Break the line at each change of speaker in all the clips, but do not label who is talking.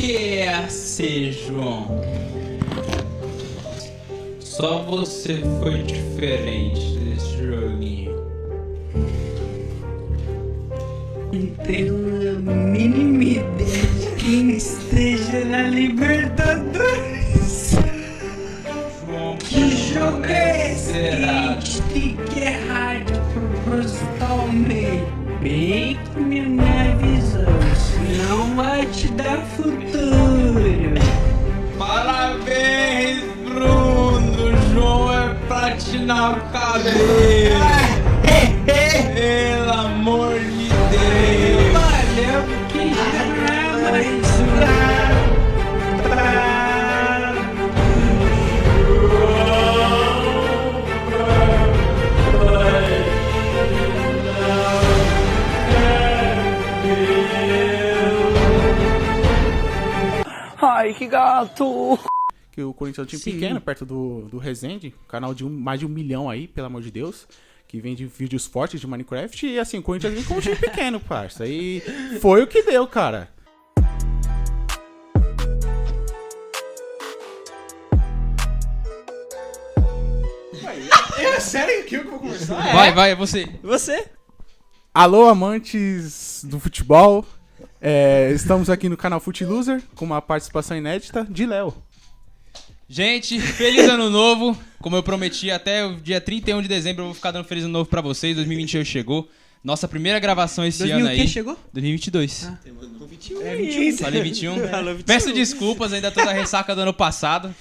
que é assim, João? Só você foi diferente desse joguinho.
Não tenho a mínima ideia de quem esteja na Libertadores.
João,
Que jogo é esse?
será?
Tem que errar propositalmente. Bem que me avisou, senão vai te dar futuro.
Parabéns, Bruno! João é platina o cabelo! Pelo amor de Deus!
Valeu, porque já não é mais Ai, que gato!
Que o Corinthians é um time
Sim.
pequeno, perto do Resende, canal de mais de 1 milhão aí, pelo amor de Deus, que vende vídeos fortes de Minecraft, e assim, o Corinthians vem com um time pequeno, parça, e foi o que deu, cara.
É sério que eu vou conversar?
Vai, é você.
Você?
Alô, amantes do futebol, estamos aqui no canal Fute Loser, com uma participação inédita de Léo.
Gente, feliz ano novo. Como eu prometi, até o dia 31 de dezembro eu vou ficar dando feliz ano novo pra vocês. 2022 chegou. Nossa primeira gravação esse
2000
ano
o
aí.
quê? Chegou?
2022.
É 21.
Falei 21.
Falou 21.
Peço desculpas, ainda tô da ressaca do ano passado.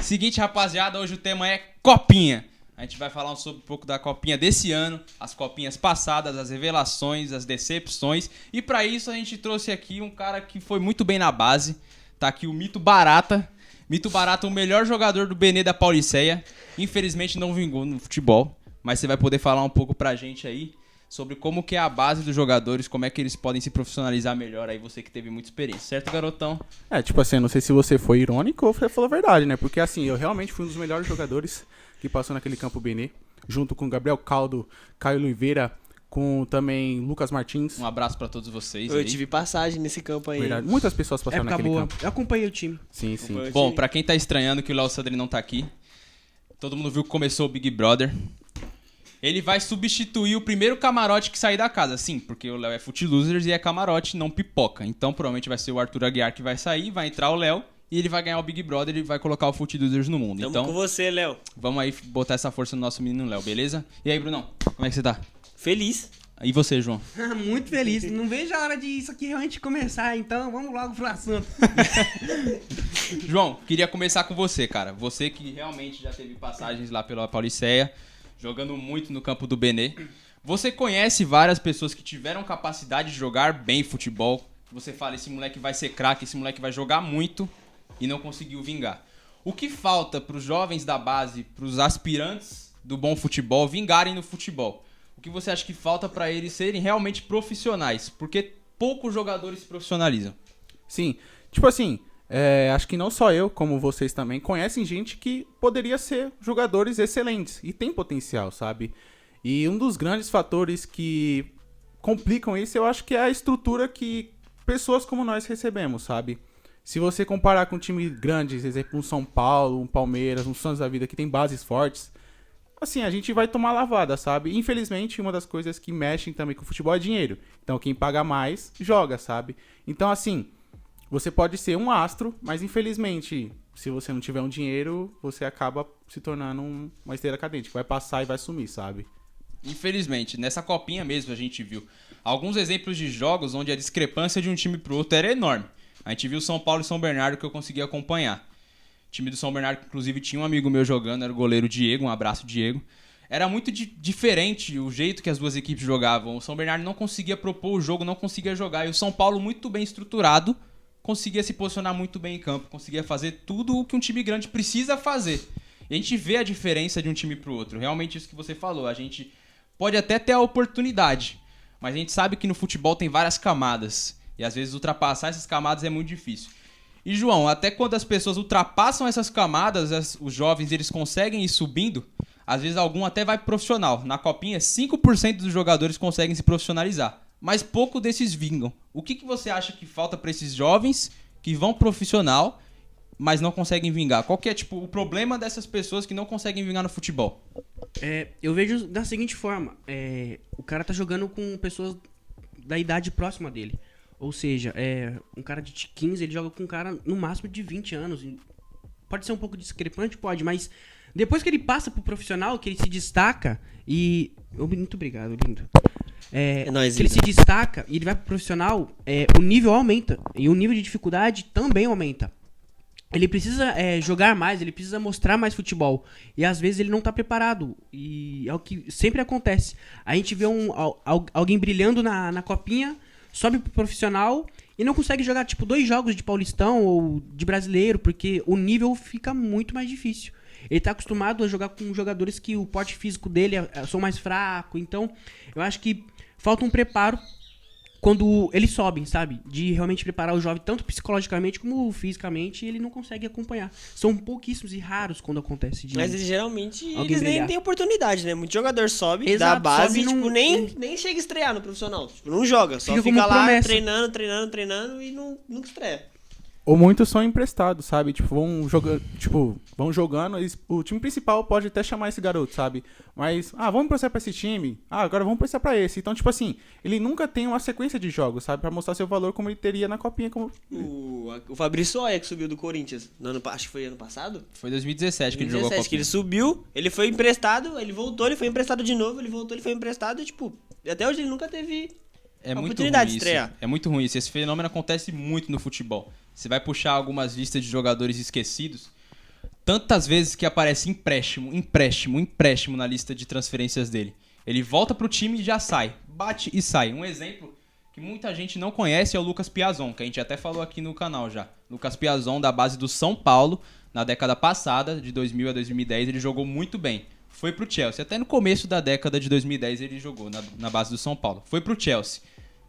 Seguinte, rapaziada, hoje o tema é Copinha. A gente vai falar um pouco da Copinha desse ano, as Copinhas passadas, as revelações, as decepções. E pra isso a gente trouxe aqui um cara que foi muito bem na base. Tá aqui o Mito Barata. Mito Barata, o melhor jogador do Benê da Pauliceia. Infelizmente não vingou no futebol, mas você vai poder falar um pouco pra gente aí sobre como que é a base dos jogadores, como é que eles podem se profissionalizar melhor aí, você que teve muita experiência, certo, garotão?
Tipo assim, eu não sei se você foi irônico ou você falou a verdade, né? Porque assim, eu realmente fui um dos melhores jogadores que passou naquele campo Benê, junto com Gabriel Caldo, Caio Oliveira, com também Lucas Martins.
Um abraço pra todos vocês
Eu
aí.
tive passagem nesse campo aí.
Verdade. Muitas pessoas passaram
Época
naquele
boa.
campo.
Eu acompanhei o time.
Sim, sim.
Acompanhei o
Bom,
time.
pra quem tá estranhando que o Léo Sandri não tá aqui, todo mundo viu que começou o Big Brother. Ele vai substituir o primeiro camarote que sair da casa. Sim, porque o Léo é Fute Losers e é camarote, não pipoca. Então provavelmente vai ser o Arthur Aguiar que vai sair, vai entrar o Léo e ele vai ganhar o Big Brother e vai colocar o Fute Losers no mundo.
Tamo
Então
com você, Léo.
vamos aí botar essa força no nosso menino Léo, beleza? E aí, Brunão, como é que você tá?
Feliz.
E você, João?
Muito feliz. Não vejo a hora de isso aqui realmente começar, então vamos logo pro assunto.
João, queria começar com você, cara. Você que realmente já teve passagens lá pela Pauliceia, jogando muito no campo do Benê. Você conhece várias pessoas que tiveram capacidade de jogar bem futebol. Você fala, esse moleque vai ser craque, esse moleque vai jogar muito e não conseguiu vingar. O que falta pros jovens da base, pros aspirantes do bom futebol vingarem no futebol? O que você acha que falta pra eles serem realmente profissionais? Porque poucos jogadores se profissionalizam.
Sim, tipo assim, acho que não só eu, como vocês também, conhecem gente que poderia ser jogadores excelentes e tem potencial, sabe? E um dos grandes fatores que complicam isso, eu acho que é a estrutura que pessoas como nós recebemos, sabe? Se você comparar com um time grande, por exemplo, um São Paulo, um Palmeiras, um Santos da vida, que tem bases fortes, assim, a gente vai tomar lavada, sabe? Infelizmente, uma das coisas que mexem também com o futebol é dinheiro. Então, quem paga mais, joga, sabe? Então, assim, você pode ser um astro, mas infelizmente, se você não tiver um dinheiro, você acaba se tornando uma esteira cadente, que vai passar e vai sumir, sabe?
Infelizmente, nessa copinha mesmo a gente viu alguns exemplos de jogos onde a discrepância de um time pro outro era enorme. A gente viu São Paulo e São Bernardo que eu consegui acompanhar. O time do São Bernardo, inclusive, tinha um amigo meu jogando, era o goleiro Diego, um abraço, Diego. Era muito diferente o jeito que as duas equipes jogavam. O São Bernardo não conseguia propor o jogo, não conseguia jogar. E o São Paulo, muito bem estruturado, conseguia se posicionar muito bem em campo, conseguia fazer tudo o que um time grande precisa fazer. E a gente vê a diferença de um time pro outro. Realmente isso que você falou, a gente pode até ter a oportunidade, mas a gente sabe que no futebol tem várias camadas. E às vezes ultrapassar essas camadas é muito difícil. E João, até quando as pessoas ultrapassam essas camadas, os jovens eles conseguem ir subindo, às vezes algum até vai profissional. Na copinha, 5% dos jogadores conseguem se profissionalizar, mas pouco desses vingam. O que você acha que falta para esses jovens que vão profissional, mas não conseguem vingar? Qual que é, tipo, o problema dessas pessoas que não conseguem vingar no futebol?
Eu vejo da seguinte forma. O cara tá jogando com pessoas da idade próxima dele. Ou seja, um cara de 15, ele joga com um cara no máximo de 20 anos. Pode ser um pouco discrepante, pode, mas depois que ele passa pro profissional, que ele se destaca e... Muito obrigado, lindo.
nóis,
que ele se destaca e ele vai pro profissional, o nível aumenta. E o nível de dificuldade também aumenta. Ele precisa jogar mais, ele precisa mostrar mais futebol. E às vezes ele não tá preparado. E é o que sempre acontece. A gente vê alguém brilhando na copinha, sobe pro profissional e não consegue jogar, tipo, 2 jogos de Paulistão ou de Brasileiro, porque o nível fica muito mais difícil. Ele tá acostumado a jogar com jogadores que o porte físico dele são mais fraco. Então, eu acho que falta um preparo quando eles sobem, sabe? De realmente preparar o jovem, tanto psicologicamente como fisicamente, e ele não consegue acompanhar. São pouquíssimos e raros quando acontece de...
Mas geralmente
alguém
eles nem
brilhar.
têm oportunidade, né? Muito jogador sobe da
Exato,
base
sobe
e tipo,
num-
nem chega a estrear no profissional. Tipo, não joga, só
Fica
fica
como
lá
promessa.
treinando e nunca estreia.
Ou muitos são emprestados, sabe? Tipo, vão jogando, o time principal pode até chamar esse garoto, sabe? Mas, vamos emprestar pra esse time. Agora vamos emprestar pra esse. Então, tipo assim, ele nunca tem uma sequência de jogos, sabe? Pra mostrar seu valor como ele teria na copinha.
O Fabrício Oia, que subiu do Corinthians, acho que foi ano passado?
Foi 2017 que ele jogou a
2017,
Copa.
que ele subiu, ele foi emprestado, ele voltou, ele foi emprestado de novo, ele voltou, ele foi emprestado e tipo, até hoje ele nunca teve
É
a
muito
oportunidade
ruim
de estrear.
isso. É muito ruim isso. Esse fenômeno acontece muito no futebol. Você vai puxar algumas listas de jogadores esquecidos, tantas vezes que aparece empréstimo na lista de transferências dele. Ele volta pro time e já sai. Bate e sai. Um exemplo que muita gente não conhece é o Lucas Piazon, que a gente até falou aqui no canal já. Lucas Piazon, da base do São Paulo, na década passada, de 2000 a 2010, ele jogou muito bem. Foi pro Chelsea. Até no começo da década de 2010 ele jogou na base do São Paulo. Foi pro Chelsea.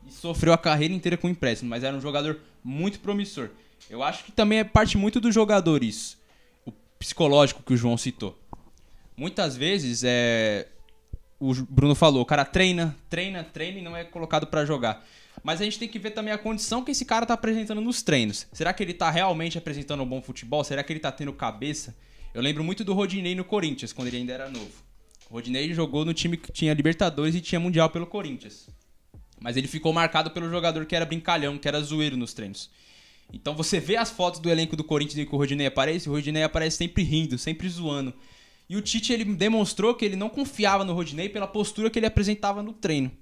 E sofreu a carreira inteira com empréstimo, mas era um jogador muito promissor. Eu acho que também é parte muito do jogador isso. O psicológico que o João citou. Muitas vezes, o Bruno falou, o cara treina e não é colocado pra jogar. Mas a gente tem que ver também a condição que esse cara tá apresentando nos treinos. Será que ele tá realmente apresentando um bom futebol? Será que ele tá tendo cabeça? Eu lembro muito do Rodinei no Corinthians, quando ele ainda era novo. O Rodinei jogou no time que tinha Libertadores e tinha Mundial pelo Corinthians. Mas ele ficou marcado pelo jogador que era brincalhão, que era zoeiro nos treinos. Então você vê as fotos do elenco do Corinthians em que o Rodinei aparece sempre rindo, sempre zoando. E o Tite, ele demonstrou que ele não confiava no Rodinei pela postura que ele apresentava no treino.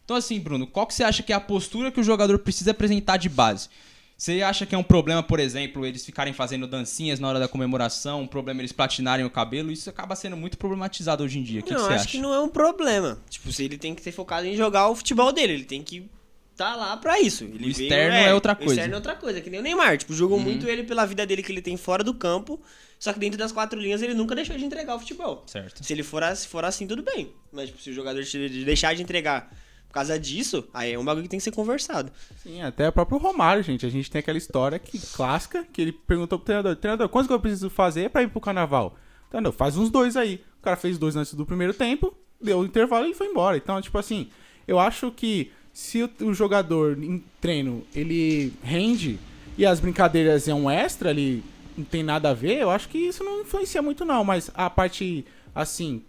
Então assim, Bruno, qual que você acha que é a postura que o jogador precisa apresentar de base? Você acha que é um problema, por exemplo, eles ficarem fazendo dancinhas na hora da comemoração, um problema eles platinarem o cabelo? Isso acaba sendo muito problematizado hoje em dia. O que
Não,
você
acho
acha?
que não é um problema. Tipo, se ele tem que ser focado em jogar o futebol dele, ele tem que tá lá pra isso. Ele
O externo é outra coisa.
O externo é outra coisa, que nem o Neymar. Tipo, jogou muito ele pela vida dele que ele tem fora do campo, só que dentro das 4 linhas ele nunca deixou de entregar o futebol.
Certo.
Se ele for assim, tudo bem. Mas tipo, se o jogador deixar de entregar por causa disso, aí é um bagulho que tem que ser conversado.
Sim, até o próprio Romário, gente. A gente tem aquela história clássica que ele perguntou pro treinador, quantos que eu preciso fazer pra ir pro carnaval? Treinador, faz uns 2 aí. O cara fez 2 antes do primeiro tempo, deu o intervalo e ele foi embora. Então, tipo assim, eu acho que se o jogador em treino, ele rende e as brincadeiras é um extra, ele não tem nada a ver, eu acho que isso não influencia muito não, mas a parte, assim,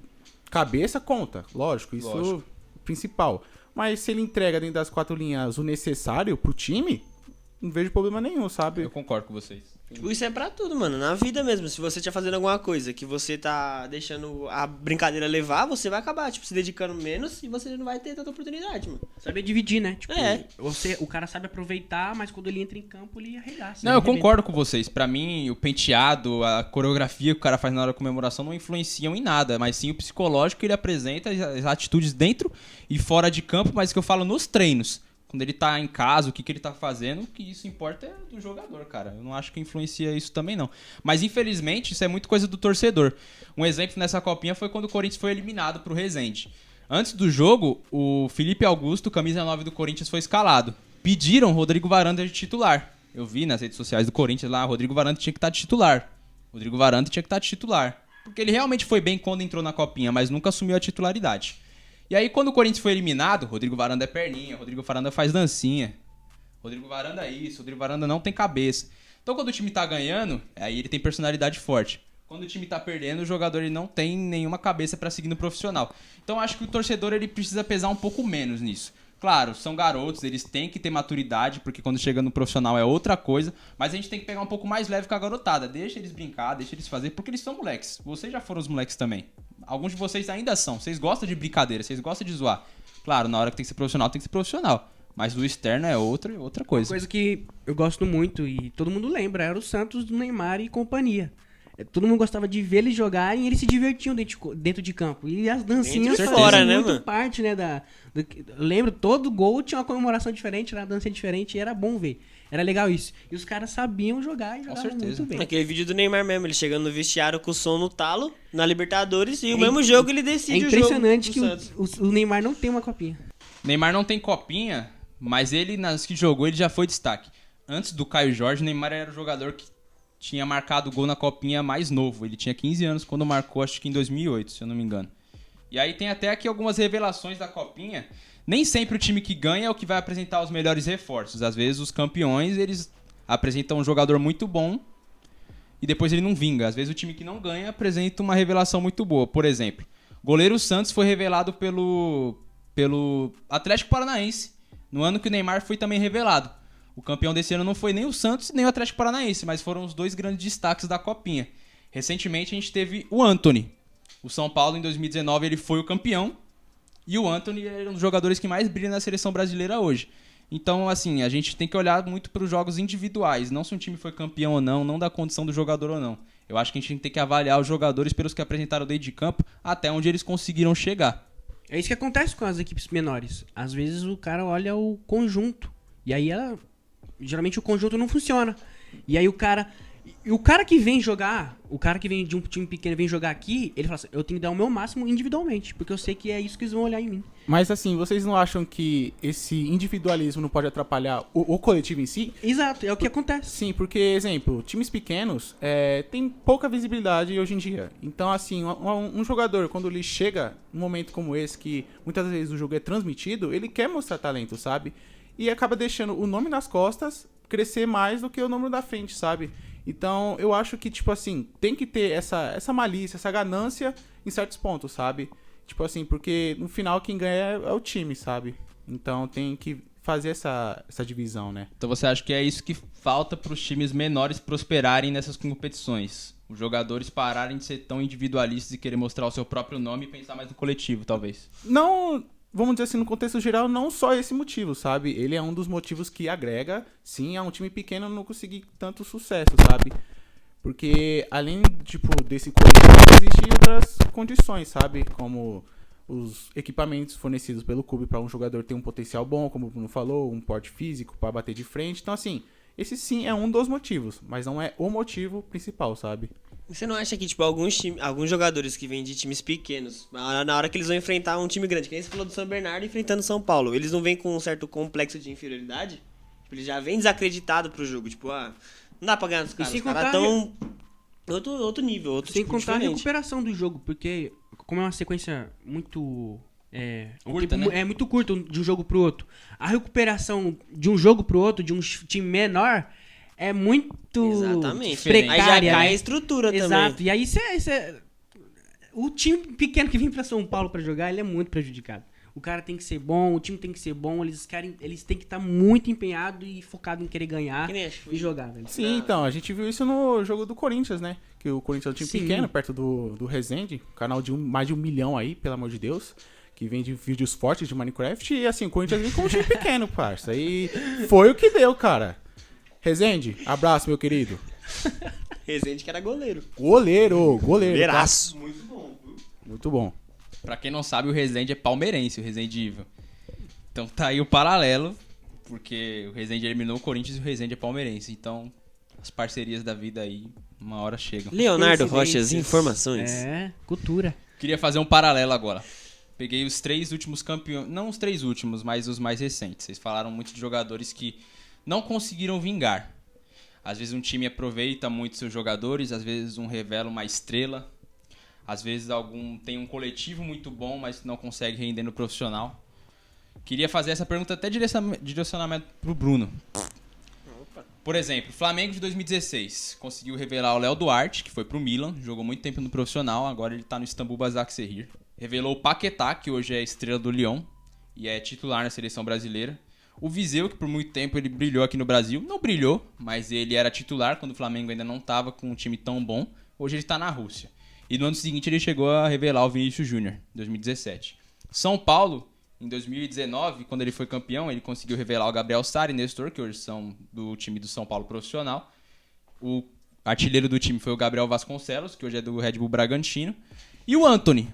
cabeça conta, lógico, isso é o principal. Mas se ele entrega dentro das 4 linhas o necessário pro time, não vejo problema nenhum, sabe?
Eu concordo com vocês.
Tipo, isso é pra tudo, mano. Na vida mesmo. Se você tá fazendo alguma coisa que você tá deixando a brincadeira levar, você vai acabar, tipo, se dedicando menos e você não vai ter tanta oportunidade, mano.
Saber dividir, né? Tipo,
É.
o cara sabe aproveitar, mas quando ele entra em campo, ele arregaça.
Não,
ele
eu
arrebenta.
concordo com vocês. Pra mim, o penteado, a coreografia que o cara faz na hora da comemoração não influenciam em nada, mas sim o psicológico que ele apresenta, as atitudes dentro e fora de campo, mas que eu falo nos treinos. Quando ele tá em casa, o que ele tá fazendo, o que isso importa é do jogador, cara. Eu não acho que influencia isso também, não. Mas, infelizmente, isso é muito coisa do torcedor. Um exemplo nessa copinha foi quando o Corinthians foi eliminado pro Resende. Antes do jogo, o Felipe Augusto, camisa 9 do Corinthians, foi escalado. Pediram Rodrigo Varanda de titular. Eu vi nas redes sociais do Corinthians lá, Rodrigo Varanda tinha que estar de titular. Rodrigo Varanda tinha que estar de titular. Porque ele realmente foi bem quando entrou na copinha, mas nunca assumiu a titularidade. E aí, quando o Corinthians foi eliminado, Rodrigo Varanda é perninha, Rodrigo Varanda faz dancinha. Rodrigo Varanda é isso, Rodrigo Varanda não tem cabeça. Então quando o time tá ganhando, aí ele tem personalidade forte. Quando o time tá perdendo, o jogador ele não tem nenhuma cabeça pra seguir no profissional. Então acho que o torcedor ele precisa pesar um pouco menos nisso. Claro, são garotos, eles têm que ter maturidade, porque quando chega no profissional é outra coisa, mas a gente tem que pegar um pouco mais leve com a garotada. Deixa eles brincar, deixa eles fazer, porque eles são moleques. Vocês já foram os moleques também. Alguns de vocês ainda são. Vocês gostam de brincadeira, vocês gostam de zoar. Claro, na hora que tem que ser profissional, tem que ser profissional. Mas o externo é outra coisa.
Uma coisa que eu gosto muito e todo mundo lembra, era o Santos do Neymar e companhia. Todo mundo gostava de ver eles jogarem e eles se divertiam dentro de campo. E as dancinhas
Dentro e
faziam
fora, né,
muito
mano?
parte, né, eu lembro, todo gol tinha uma comemoração diferente, era uma dança diferente e era bom ver. Era legal isso. E os caras sabiam jogar e jogavam
certeza.
muito bem.
Aquele vídeo do Neymar mesmo, ele chegando no vestiário com o som no talo, na Libertadores, e o mesmo jogo ele
É
decide
impressionante
o
que
jogo do Santos.
o Neymar não tem uma copinha.
Neymar não tem copinha, mas ele, nas que jogou, ele já foi destaque. Antes do Caio Jorge, o Neymar era o jogador que tinha marcado gol na copinha mais novo. Ele tinha 15 anos quando marcou, acho que em 2008, se eu não me engano. E aí tem até aqui algumas revelações da copinha. Nem sempre o time que ganha é o que vai apresentar os melhores reforços. Às vezes os campeões, eles apresentam um jogador muito bom e depois ele não vinga. Às vezes o time que não ganha apresenta uma revelação muito boa. Por exemplo, goleiro Santos foi revelado pelo Atlético Paranaense, no ano que o Neymar foi também revelado. O campeão desse ano não foi nem o Santos nem o Atlético Paranaense, mas foram os dois grandes destaques da copinha. Recentemente a gente teve o Antony. O São Paulo em 2019 ele foi o campeão e o Antony é um dos jogadores que mais brilha na seleção brasileira hoje. Então, assim, a gente tem que olhar muito para os jogos individuais, não se um time foi campeão ou não da condição do jogador ou não. Eu acho que a gente tem que avaliar os jogadores pelos que apresentaram dentro de campo até onde eles conseguiram chegar.
É isso que acontece com as equipes menores. Às vezes o cara olha o conjunto. E aí geralmente o conjunto não funciona. E aí o cara que vem jogar, o cara que vem de um time pequeno vem jogar aqui, ele fala assim, eu tenho que dar o meu máximo individualmente, porque eu sei que é isso que eles vão olhar em mim.
Mas assim, vocês não acham que esse individualismo não pode atrapalhar o coletivo em si?
Exato, é o que acontece.
Sim, porque, exemplo, times pequenos têm pouca visibilidade hoje em dia. Então, assim, um jogador, quando ele chega num momento como esse, que muitas vezes o jogo é transmitido, ele quer mostrar talento, sabe? E acaba deixando o nome nas costas crescer mais do que o nome da frente, sabe? Então, eu acho que, tipo assim, tem que ter essa malícia, essa ganância em certos pontos, sabe? Tipo assim, porque no final quem ganha é o time, sabe? Então tem que fazer essa divisão, né?
Então você acha que é isso que falta para os times menores prosperarem nessas competições? Os jogadores pararem de ser tão individualistas e querer mostrar o seu próprio nome e pensar mais no coletivo, talvez?
Não, vamos dizer assim, no contexto geral, não só esse motivo, sabe? Ele é um dos motivos que agrega, sim, a um time pequeno não conseguir tanto sucesso, sabe? Porque além, tipo, desse coletivo, existem outras condições, sabe? Como os equipamentos fornecidos pelo clube para um jogador ter um potencial bom, como o Bruno falou, um porte físico para bater de frente. Então, assim, esse sim é um dos motivos, mas não é o motivo principal, sabe?
Você não acha que, tipo, alguns jogadores que vêm de times pequenos, na hora que eles vão enfrentar um time grande, que nem você falou do São Bernardo enfrentando o São Paulo, eles não vêm com um certo complexo de inferioridade? Tipo, eles já vêm desacreditados pro jogo, tipo, não dá pra ganhar dos caras, os caras tão outro nível, outro
Sem
tipo
contar a
diferente.
recuperação do jogo, porque como é uma sequência muito...
Curta, né?
É muito curta de um jogo pro outro. A recuperação de um jogo pro outro, de um time menor, é muito
Exatamente.
precária.
Aí já cai
né?
a estrutura
Exato.
também.
E aí o time pequeno que vem pra São Paulo pra jogar, ele é muito prejudicado. O cara tem que ser bom, o time tem que ser bom, eles têm que estar muito empenhados e focados em querer ganhar
Que nem acho que
e jogar, velho.
Sim, então, a gente viu isso no jogo do Corinthians, né? Que o Corinthians é um time
Sim.
pequeno, perto do Resende, canal de mais de 1 milhão aí, pelo amor de Deus, que vende vídeos fortes de Minecraft, e assim, o Corinthians vem com um time pequeno, parça. E foi o que deu, cara. Resende, abraço, meu querido.
Rezende que era goleiro.
Goleiro.
Goleiraço.
Muito bom.
Pra quem não sabe, o Resende é palmeirense, o Resende Evil. Então tá aí o paralelo, porque o Resende eliminou o Corinthians e o Resende é palmeirense. Então, as parcerias da vida aí, uma hora chegam.
Leonardo Rochas,
Coincidências.
informações.
Cultura.
Queria fazer um paralelo agora. Peguei os 3 últimos campeões, não os 3 últimos, mas os mais recentes. Vocês falaram muito de jogadores que não conseguiram vingar. Às vezes um time aproveita muito seus jogadores, às vezes um revela uma estrela. Às vezes algum tem um coletivo muito bom, mas não consegue render no profissional. Queria fazer essa pergunta até direcionamento pro Bruno. Por exemplo, Flamengo de 2016 conseguiu revelar o Léo Duarte, que foi pro Milan, jogou muito tempo no profissional, agora ele tá no Istambul Basaksehir. Revelou o Paquetá, que hoje é estrela do Lyon e é titular na seleção brasileira. O Viseu, que por muito tempo ele brilhou aqui no Brasil, não brilhou, mas ele era titular quando o Flamengo ainda não tava com um time tão bom. Hoje ele tá na Rússia. E no ano seguinte ele chegou a revelar o Vinícius Júnior, em 2017. São Paulo, em 2019, quando ele foi campeão, ele conseguiu revelar o Gabriel Sara e Nestor, que hoje são do time do São Paulo profissional. O artilheiro do time foi o Gabriel Vasconcelos, que hoje é do Red Bull Bragantino. E o Antony,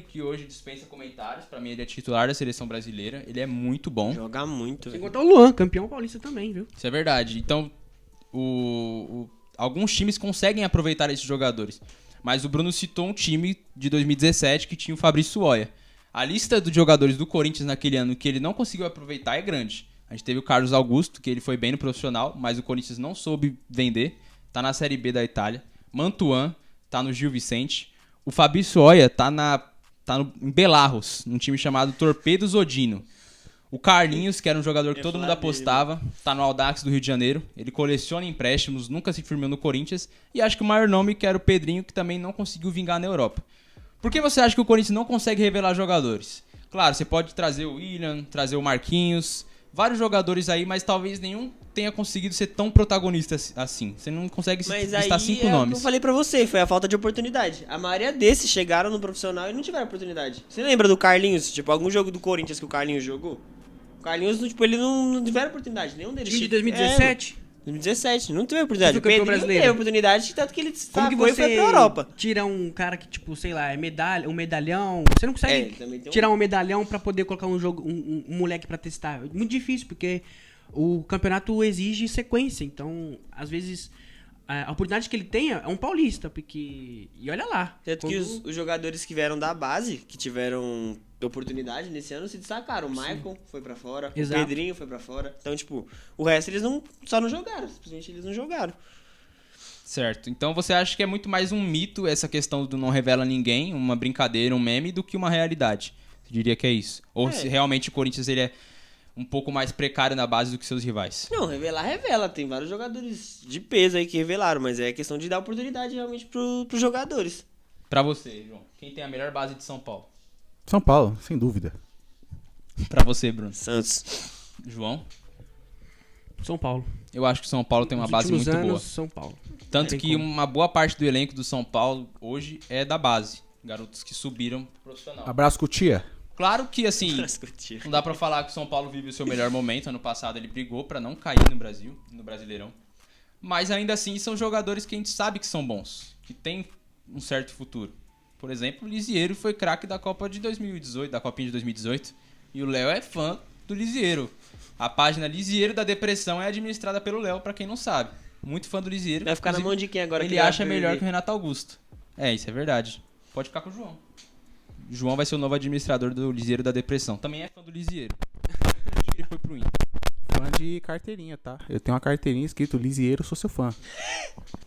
que hoje dispensa comentários, pra mim ele é titular da seleção brasileira, ele é muito bom.
Joga muito,
Sem
velho.
contar o Luan, campeão paulista também, viu?
Isso é verdade. Então, alguns times conseguem aproveitar esses jogadores. Mas o Bruno citou um time de 2017 que tinha o Fabrício Oia. A lista dos jogadores do Corinthians naquele ano que ele não conseguiu aproveitar é grande. A gente teve o Carlos Augusto, que ele foi bem no profissional, mas o Corinthians não soube vender. Tá na Série B da Itália. Mantuan tá no Gil Vicente. O Fabrício Oia tá em Belarus, num time chamado Torpedo Zodino. O Carlinhos, que era um jogador que todo mundo apostava, tá no Audax do Rio de Janeiro. Ele coleciona empréstimos, nunca se firmou no Corinthians. E acho que o maior nome que era o Pedrinho, que também não conseguiu vingar na Europa. Por que você acha que o Corinthians não consegue revelar jogadores? Claro, você pode trazer o William, trazer o Marquinhos, vários jogadores aí, mas talvez nenhum tenha conseguido ser tão protagonista assim. Você não consegue
Mas
listar
aí
5
é o que
nomes.
eu falei pra você, foi a falta de oportunidade. A maioria desses chegaram no profissional e não tiveram oportunidade. Você lembra do Carlinhos? Tipo, algum jogo do Corinthians que o Carlinhos jogou? O Carlinhos, tipo, ele não tiveram oportunidade. Nenhum deles.
Time de 2017?
2017, não teve oportunidade.
Você
O
foi campeão
Pedrinho
brasileiro?
teve oportunidade, tanto que ele
Como que
sacou e
você
foi pra Europa.
tira um cara que, tipo, sei lá, é medalha, um medalhão. Você não
É,
consegue
também tem um-
tirar um medalhão pra poder colocar um jogo, um moleque pra testar. É muito difícil, porque o campeonato exige sequência. Então, às vezes, a oportunidade que ele tem é um paulista, porque. E olha lá.
Tanto que
quando-
os jogadores que vieram da base, que tiveram oportunidade nesse ano, se destacaram. O Michael foi pra fora,
Exato.
o Pedrinho foi pra fora. Então, tipo, o resto eles só não jogaram. Simplesmente eles não jogaram.
Certo. Então você acha que é muito mais um mito essa questão do não revela ninguém, uma brincadeira, um meme, do que uma realidade? Você diria que é isso? Ou se realmente o Corinthians ele é um pouco mais precário na base do que seus rivais?
Não, revela. Tem vários jogadores de peso aí que revelaram, mas é questão de dar oportunidade realmente pros jogadores.
Pra você, João, quem tem a melhor base de São Paulo?
São Paulo, sem dúvida.
Pra você, Bruno.
Santos.
João?
São Paulo.
Eu acho que o São Paulo tem uma
Nos
base
últimos
muito
anos,
boa.
São Paulo.
Tanto
Tem
que
como.
uma boa parte do elenco do São Paulo hoje é da base. Garotos que subiram pro profissional.
Abraço, Cutia.
Claro que, assim,
Discutir.
não dá pra falar que o São Paulo vive o seu melhor momento. Ano passado ele brigou pra não cair no Brasil, no Brasileirão. Mas ainda assim são jogadores que a gente sabe que são bons, que tem um certo futuro. Por exemplo, o Lisieiro foi craque da Copa de 2018, da Copinha de 2018. E o Léo é fã do Lisieiro. A página Lisieiro da Depressão é administrada pelo Léo, pra quem não sabe. Muito fã do Lisieiro.
Vai ficar na mão de quem agora?
Ele
que vai
acha melhor
perder?
que o Renato Augusto. É, isso é verdade. Pode ficar com o João. O João vai ser o novo administrador do Lisieiro da Depressão. Também é fã do Lisieiro. Acho que ele foi pro Inter.
Fã de carteirinha, tá? Eu tenho uma carteirinha escrito Lisieiro, sou seu fã.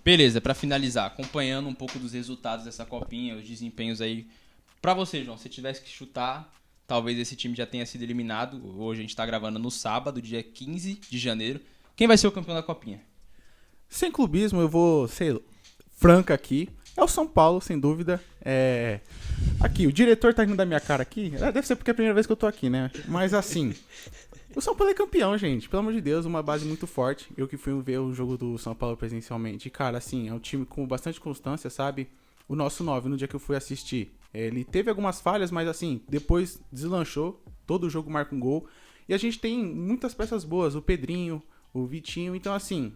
Beleza, pra finalizar, acompanhando um pouco dos resultados dessa copinha, os desempenhos aí. Pra você, João, se tivesse que chutar, talvez esse time já tenha sido eliminado. Hoje a gente tá gravando no sábado, dia 15 de janeiro. Quem vai ser o campeão da copinha?
Sem clubismo, eu vou ser franca aqui. É o São Paulo, sem dúvida. Aqui, o diretor tá rindo da minha cara aqui. Deve ser porque é a primeira vez que eu tô aqui, né? Mas assim, o São Paulo é campeão, gente. Pelo amor de Deus, uma base muito forte. Eu que fui ver o jogo do São Paulo presencialmente. E, cara, assim, é um time com bastante constância, sabe? O nosso 9, no dia que eu fui assistir, ele teve algumas falhas, mas assim, depois deslanchou. Todo jogo marca um gol. E a gente tem muitas peças boas. O Pedrinho, o Vitinho. Então, assim,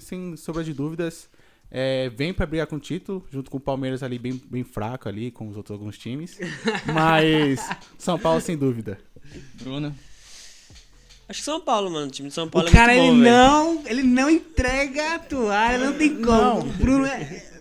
sem sombra de dúvidas, vem pra brigar com o título, junto com o Palmeiras ali bem fraco ali, com os outros alguns times. Mas São Paulo, sem dúvida.
Bruno?
Acho que São Paulo, mano. O time de São Paulo
O cara,
é muito bom, velho.
ele não entrega a toalha, não tem como.
Não.
O Bruno é...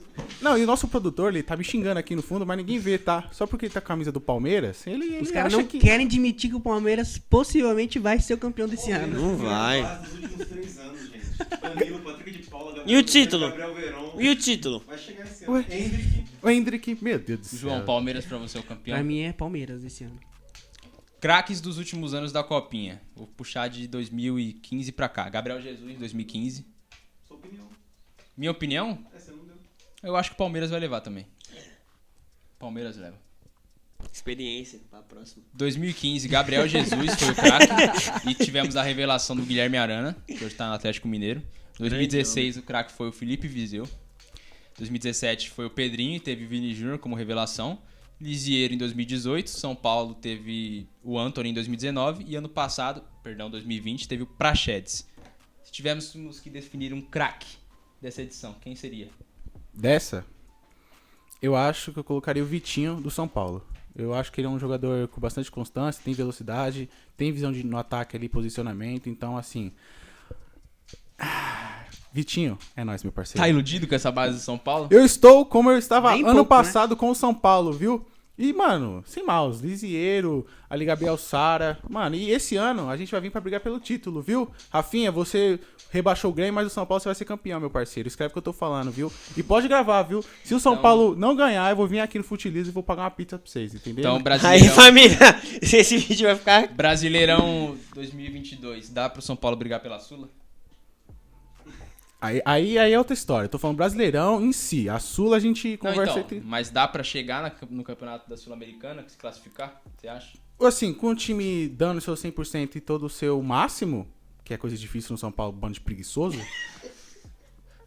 Não, e o nosso produtor, ele tá me xingando aqui no fundo, mas ninguém vê, tá? Só porque ele tá com a camisa do Palmeiras, ele
Os caras
acha
não
que...
querem admitir que o Palmeiras possivelmente vai ser o campeão desse ano.
Não vai.
Nos últimos 3 anos, gente. Danilo, Patrick de Paula, Gabriel
E o título?
Gabriel Verón.
E o título?
Vai chegar esse ano.
Ué?
Hendrick.
O Hendrick, meu Deus do céu.
João, Palmeiras pra você é o campeão?
Pra mim é Palmeiras esse ano.
Craques dos últimos anos da Copinha. Vou puxar de 2015 pra cá. Gabriel Jesus, 2015.
Sua opinião.
Minha opinião?
Você não deu.
Eu acho que o Palmeiras vai levar também. Palmeiras leva.
Experiência pra próxima.
2015, Gabriel Jesus foi o craque. E tivemos a revelação do Guilherme Arana, que hoje tá no Atlético Mineiro. 2016, o craque foi o Felipe Viseu. 2017 foi o Pedrinho e teve Vini Júnior como revelação. Lisieiro em 2018, São Paulo teve o Antony em 2019 e ano passado, 2020, teve o Praxedes. Se tivéssemos que definir um craque dessa edição, quem seria?
Dessa, eu acho que eu colocaria o Vitinho do São Paulo. Eu acho que ele é um jogador com bastante constância, tem velocidade, tem visão no ataque ali, posicionamento. Então, assim... Vitinho, é nóis, meu parceiro.
Tá iludido com essa base do São Paulo?
Eu estou como eu estava
Bem
ano
pouco,
passado com o São Paulo, viu? E, mano, sem maus, Lisieiro, ali Gabriel Sara. Mano, e esse ano a gente vai vir pra brigar pelo título, viu? Rafinha, você rebaixou o Grêmio, mas o São Paulo você vai ser campeão, meu parceiro. Escreve o que eu tô falando, viu? E pode gravar, viu? Se o São
Então-
Paulo não ganhar, eu vou vir aqui no Futilismo e vou pagar uma pizza pra vocês, entendeu?
Então,
Aí,
Brasileirão,
família, esse vídeo vai ficar...
Brasileirão 2022, dá pro São Paulo brigar pela Sula?
Aí é outra história. Eu tô falando Brasileirão em si. A Sula a gente
Não,
conversa
então,
entre...
mas dá pra chegar no campeonato da Sul-Americana, se classificar, você acha?
Assim, com o time dando o seu 100% e todo o seu máximo, que é coisa difícil no São Paulo, bando de preguiçoso,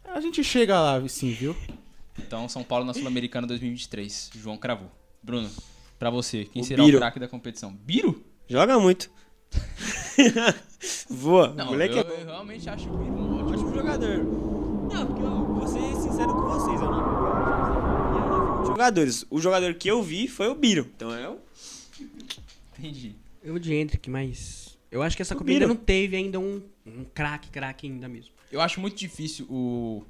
a gente chega lá, sim, viu?
Então, São Paulo na Sul-Americana 2023. João cravou. Bruno, pra você, quem
O
será
Biro.
o craque da competição? Biro?
Joga muito. Voa.
Não,
Moleque
eu,
é bom.
eu realmente acho o Biro um ótimo.
Ótimo jogador. Não, porque eu vou ser sincero com vocês, eu não vi jogadores. O jogador que eu vi foi o Biro. Então é o...
Entendi.
Eu vou de Hendrick, mas eu acho que essa
O
Copa ainda
Biro.
não teve ainda um craque ainda mesmo.
Eu acho muito difícil o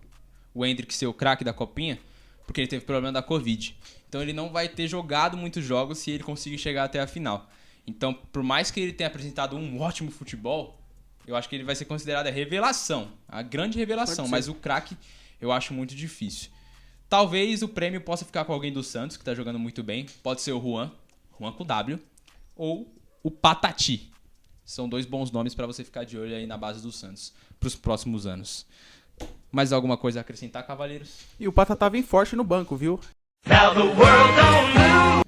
Hendrick ser o craque da Copinha, porque ele teve problema da Covid. Então ele não vai ter jogado muitos jogos se ele conseguir chegar até a final. Então, por mais que ele tenha apresentado um ótimo futebol, eu acho que ele vai ser considerado a revelação, a grande revelação. Mas o craque eu acho muito difícil. Talvez o prêmio possa ficar com alguém do Santos, que tá jogando muito bem. Pode ser o Juan com W, ou o Patati. São dois bons nomes para você ficar de olho aí na base do Santos pros próximos anos. Mais alguma coisa a acrescentar, cavaleiros?
E o Patatá vem forte no banco, viu?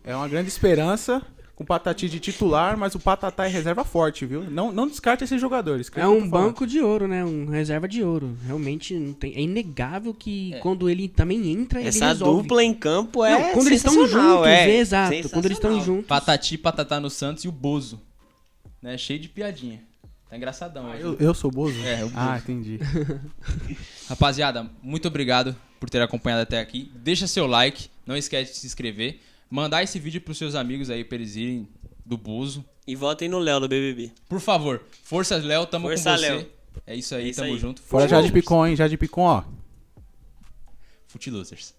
É uma grande esperança com o Patati de titular, mas o Patatá é reserva forte, viu? Não descarte esses jogadores.
É um banco de ouro, né? Um reserva de ouro. Realmente não tem... É inegável que quando ele também entra, ele
Essa
resolve.
dupla em campo é
Não, quando eles estão
sensacional,
juntos,
é.
exato. Quando eles estão
Sensacional.
juntos.
Patati, Patatá no Santos e o Bozo. Né? Cheio de piadinha. Tá engraçadão hoje.
Eu sou o Bozo?
É, o Bozo.
Ah, entendi.
Rapaziada, muito obrigado por ter acompanhado até aqui. Deixa seu like, não esquece de se inscrever. Mandar esse vídeo pros seus amigos aí pra eles irem do Bozo.
E votem no Léo do BBB.
Por favor, força Léo, tamo
Força,
com você.
Léo.
É isso aí,
É isso
tamo
aí.
junto.
Fora Jade Picon, hein? Jade Picon, ó.
Fute Losers.